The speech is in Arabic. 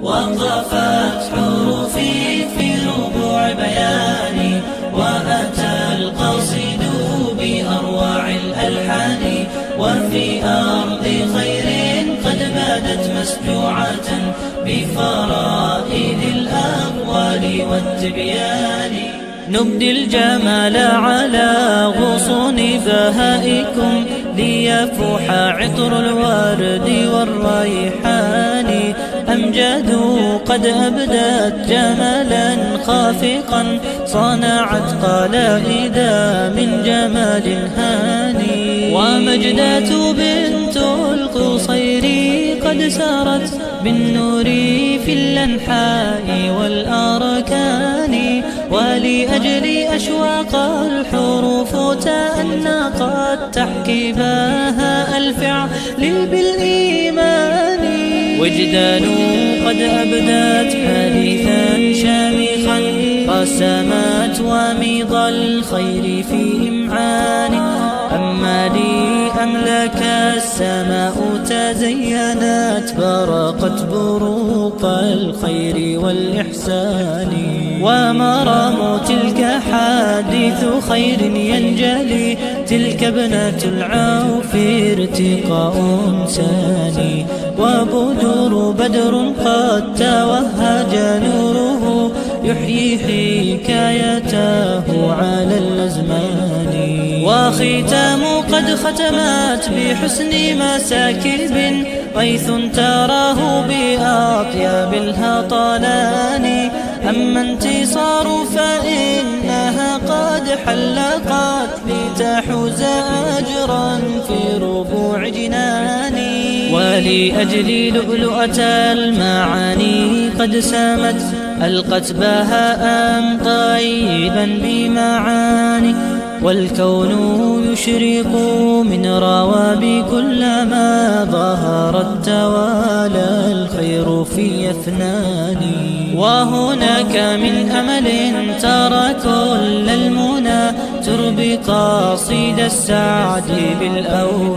وقفت حروفي في ربوع بياني، وأتى القصيد بأروع الألحان، وفي أرض خير قد بادت مسجوعة بفرائد الأقوال والتبيان. نبدي الجمال على غصون بهائكم، ليفوح عطر الورد والريحان. أمجاد قد أبدت جمالا خافقا، صنعت قلائد من جمال هاني. ومجدات بنت القصير قد سارت بالنور في الأنحاء والأركان، ولأجل أشواق الحروف تأنقت تحكي بها الفعل بالإيمان. وجدان قد أبدت حديثا شامخا، رسمت وميض الخير في إمعان. أما لي أملك السماء تزينت، برقت بروق الخير والإحسان. ومرام تلك حديث خير ينجلي، تلك ابنة العوف ارتقاء ساني. بدر قد توهج نوره، يحيي حكايته على الأزمان. وختام قد ختمت بحسن مساكب، غيث تراه بأطياب الهطلان. أما انتصار فإنها قد حلقت، لتحوز أجرا في ربوع جناني. ولأجل لؤلؤة المعاني قد سامت، ألقت بهاء طيبا بمعاني. والكون يشرق من رواب، كلما ظهرت توالى الخير في أفنان. وهناك من أمل ترى كل المنى، تربي قصيد السعد بالأوزان.